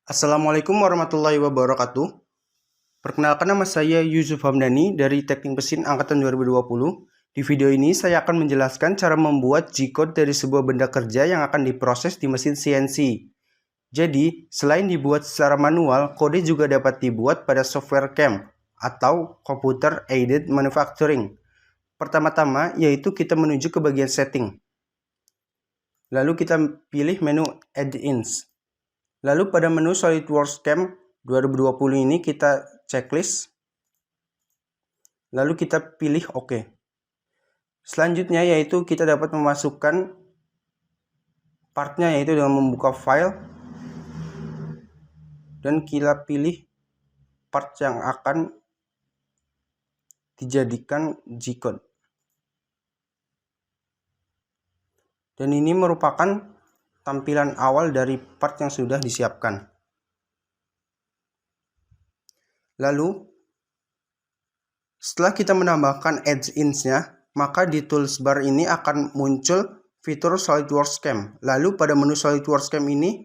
Assalamualaikum warahmatullahi wabarakatuh. Perkenalkan, nama saya Yusuf Hamdani dari Teknik Mesin Angkatan 2020. Di video ini saya akan menjelaskan cara membuat G-code dari sebuah benda kerja yang akan diproses di mesin CNC. Jadi, selain dibuat secara manual, kode juga dapat dibuat pada software CAM atau Computer Aided Manufacturing. Pertama-tama yaitu kita menuju ke bagian setting. Lalu kita pilih menu Add-ins. Lalu pada menu SolidWorks CAM 2020 ini kita checklist. Lalu kita pilih OK. Selanjutnya yaitu kita dapat memasukkan partnya, yaitu dengan membuka file. Dan kita pilih part yang akan dijadikan G-code. Dan ini merupakan tampilan awal dari part yang sudah disiapkan. Lalu, setelah kita menambahkan add-ins-nya, maka di tools bar ini akan muncul fitur SolidWorks CAM. Lalu pada menu SolidWorks CAM ini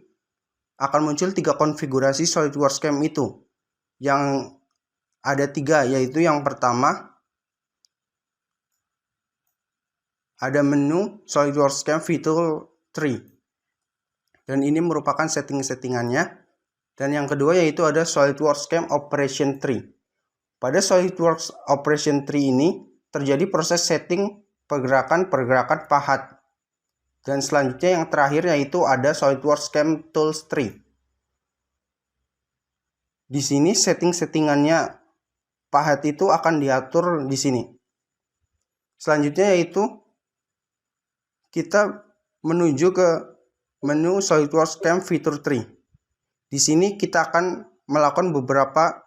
akan muncul 3 konfigurasi SolidWorks CAM itu. Yang ada 3, yaitu yang pertama ada menu SolidWorks CAM fitur 3. Dan ini merupakan setting-settingannya. Dan yang kedua yaitu ada SolidWorks CAM Operation 3. Pada SolidWorks Operation 3 ini terjadi proses setting pergerakan-pergerakan pahat. Dan selanjutnya yang terakhir yaitu ada SolidWorks CAM Tools 3. Di sini setting-settingannya pahat itu akan diatur di sini. Selanjutnya yaitu kita menuju ke menu SolidWorks CAM fitur 3. Di sini kita akan melakukan beberapa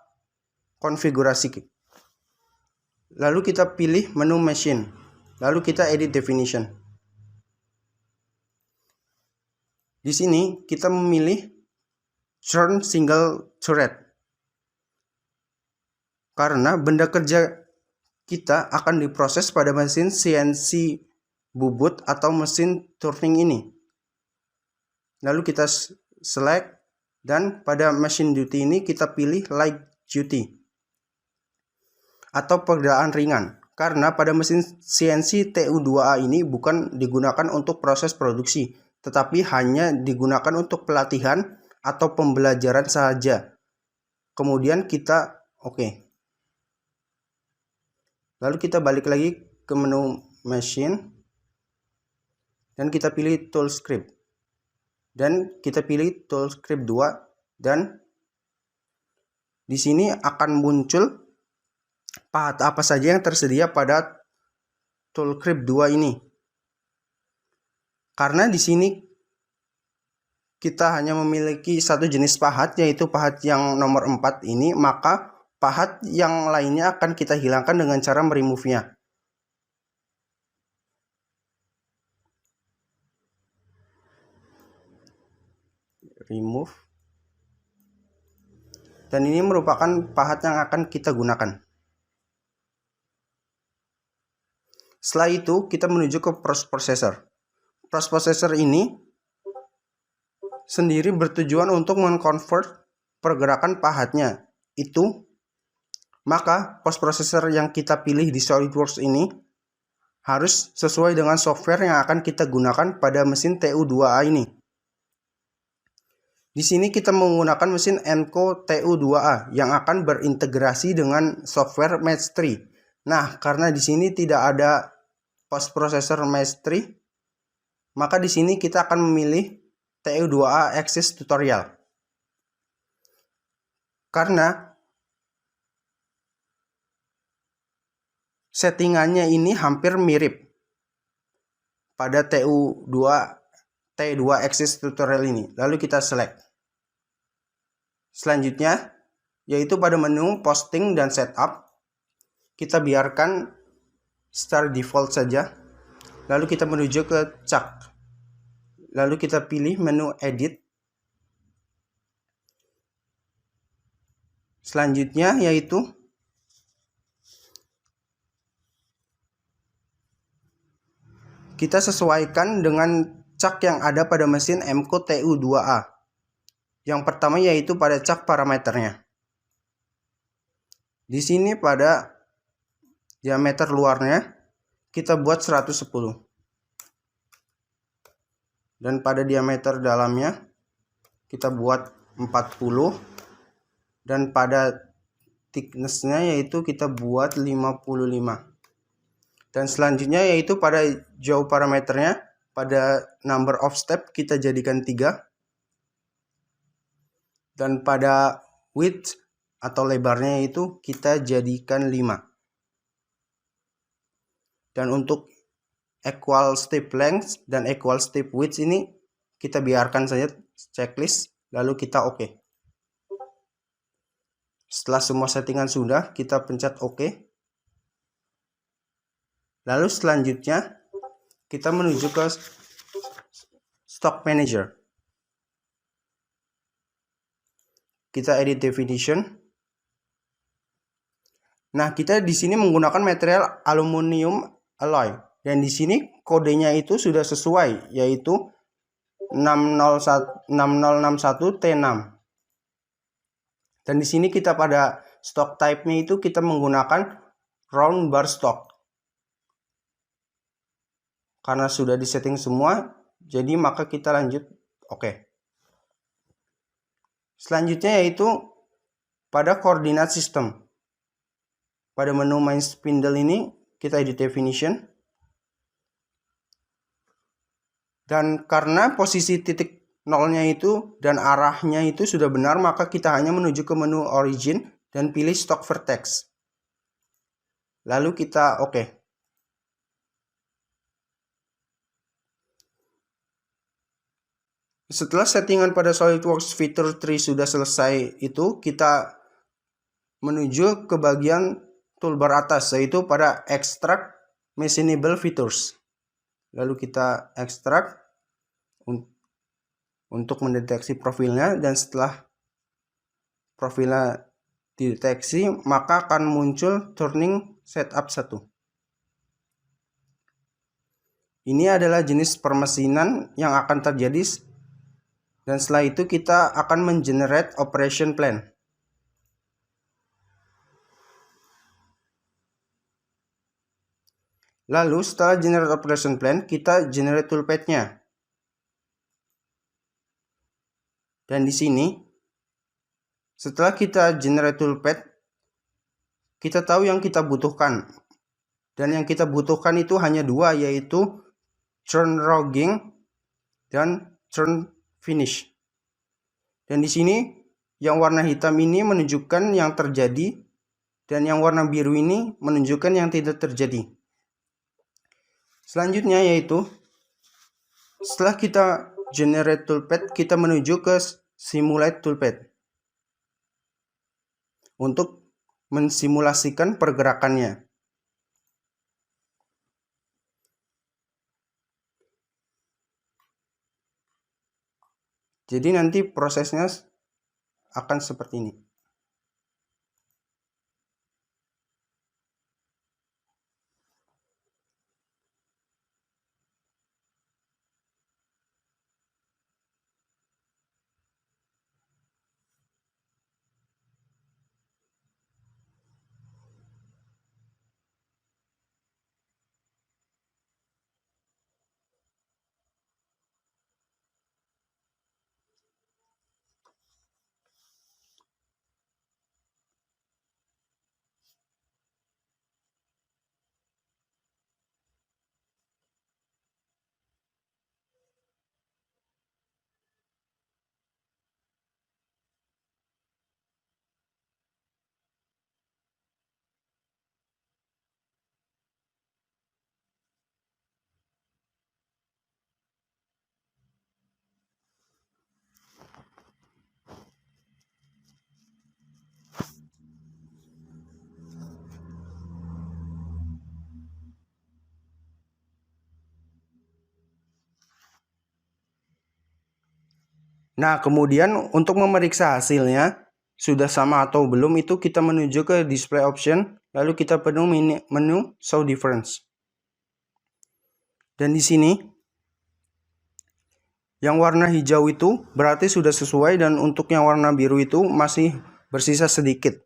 konfigurasi. Lalu kita pilih menu Machine. Lalu kita edit definition. Di sini kita memilih Turn Single Thread. Karena benda kerja kita akan diproses pada mesin CNC bubut atau mesin turning ini. Lalu kita select dan pada machine duty ini kita pilih light duty atau pekerjaan ringan. Karena pada mesin CNC TU2A ini bukan digunakan untuk proses produksi, tetapi hanya digunakan untuk pelatihan atau pembelajaran saja. Kemudian kita OK. Lalu kita balik lagi ke menu machine dan kita pilih tool script. Dan kita pilih tool script 2 dan di sini akan muncul pahat apa saja yang tersedia pada tool script 2 ini. Karena di sini kita hanya memiliki satu jenis pahat, yaitu pahat yang nomor 4 ini, maka pahat yang lainnya akan kita hilangkan dengan cara meremove-nya. Remove. Dan ini merupakan pahat yang akan kita gunakan. Setelah itu kita menuju ke processor. Processor ini sendiri bertujuan untuk mengkonvert pergerakan pahatnya. Maka post processor yang kita pilih di SolidWorks ini harus sesuai dengan software yang akan kita gunakan pada mesin TU2A ini. Di sini kita menggunakan mesin Enco TU2A yang akan berintegrasi dengan software Match3. Nah, karena di sini tidak ada post processor Match3, maka di sini kita akan memilih TU2A Access Tutorial. Karena settingannya ini hampir mirip pada T2 Access Tutorial ini. Lalu kita select. Selanjutnya yaitu pada menu posting dan setup, kita biarkan start default saja. Lalu kita menuju ke chuck. Lalu kita pilih menu edit. Selanjutnya yaitu kita sesuaikan dengan chuck yang ada pada mesin Enco TU2A. Yang pertama yaitu pada cak parameternya. Di sini pada diameter luarnya kita buat 110. Dan pada diameter dalamnya kita buat 40. Dan pada thickness-nya yaitu kita buat 55. Dan selanjutnya yaitu pada jauh parameternya, pada number of step kita jadikan 3. Dan pada width atau lebarnya itu kita jadikan 5. Dan untuk equal step length dan equal step width ini kita biarkan saja checklist, lalu kita oke. Setelah semua settingan sudah, kita pencet oke. Lalu selanjutnya kita menuju ke stock manager. Kita edit definition. Nah, kita di sini menggunakan material aluminium alloy. Dan di sini kodenya itu sudah sesuai, yaitu 6061 T6. Dan di sini kita pada stock type-nya itu kita menggunakan round bar stock. Karena sudah disetting semua, jadi maka kita lanjut oke. Selanjutnya yaitu pada koordinat sistem. Pada menu main spindle ini kita edit definition. Dan karena posisi titik nolnya itu dan arahnya itu sudah benar, maka kita hanya menuju ke menu origin dan pilih stock vertex. Lalu kita oke. Setelah settingan pada SolidWorks Feature Tree sudah selesai itu, kita menuju ke bagian toolbar atas, yaitu pada Extract Machinable Features. Lalu kita ekstrak untuk mendeteksi profilnya, dan setelah profilnya dideteksi maka akan muncul turning setup 1. Ini adalah jenis permesinan yang akan terjadi, dan setelah itu kita akan mengenerate operation plan. Lalu setelah generate operation plan, kita generate toolpath-nya. Dan di sini, setelah kita generate toolpath, kita tahu yang kita butuhkan. Dan yang kita butuhkan itu hanya 2, yaitu turn rogging dan turn finish. Dan di sini yang warna hitam ini menunjukkan yang terjadi, dan yang warna biru ini menunjukkan yang tidak terjadi. Selanjutnya yaitu setelah kita generate toolpath, kita menuju ke simulate toolpath untuk mensimulasikan pergerakannya. Jadi nanti prosesnya akan seperti ini. Nah, kemudian untuk memeriksa hasilnya sudah sama atau belum, itu kita menuju ke display option, lalu kita penuh menu show difference. Dan di sini Yang warna hijau itu berarti sudah sesuai, dan untuk yang warna biru itu masih bersisa sedikit.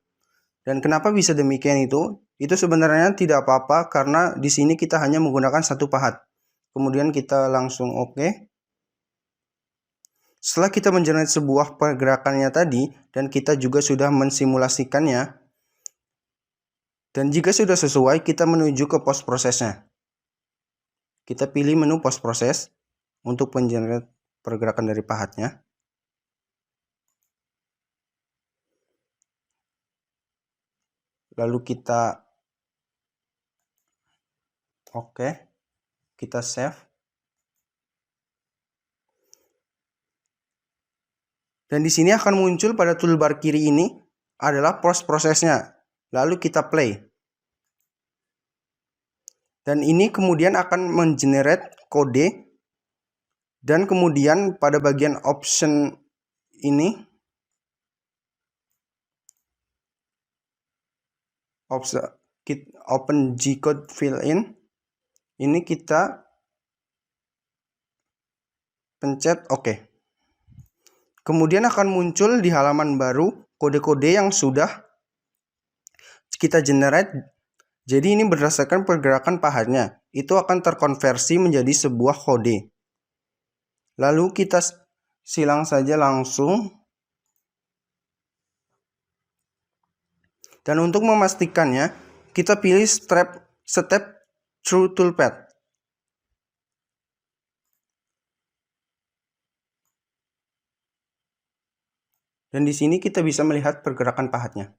Dan kenapa bisa demikian itu? Itu sebenarnya tidak apa-apa karena di sini kita hanya menggunakan satu pahat. Kemudian kita langsung oke. Setelah kita mengenerate sebuah pergerakannya tadi dan kita juga sudah mensimulasikannya, dan jika sudah sesuai, kita menuju ke post prosesnya. Kita pilih menu post proses untuk mengenerate pergerakan dari pahatnya. Lalu kita oke, kita save. Dan di sini akan muncul pada toolbar kiri ini adalah post prosesnya. Lalu kita play. Dan ini kemudian akan mengenerate kode. Dan kemudian pada bagian option ini, open G-code fill-in, ini kita pencet oke. Kemudian akan muncul di halaman baru kode-kode yang sudah kita generate. Jadi ini berdasarkan pergerakan pahatnya. Itu akan terkonversi menjadi sebuah kode. Lalu kita silang saja langsung. Dan untuk memastikannya, kita pilih step through toolpath. Dan di sini kita bisa melihat pergerakan pahatnya.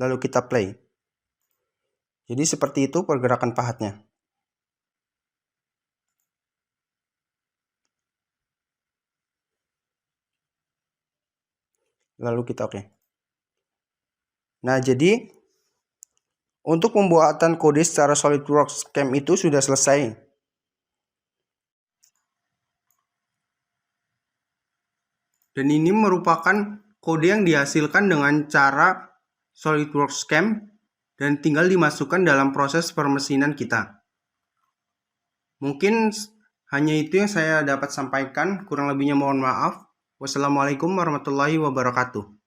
Lalu kita play. Jadi seperti itu pergerakan pahatnya. Lalu kita oke. Nah, jadi untuk pembuatan kode secara SolidWorks CAM itu sudah selesai. Dan ini merupakan kode yang dihasilkan dengan cara SolidWorks CAM dan tinggal dimasukkan dalam proses permesinan kita. Mungkin hanya itu yang saya dapat sampaikan, kurang lebihnya mohon maaf. Wassalamualaikum warahmatullahi wabarakatuh.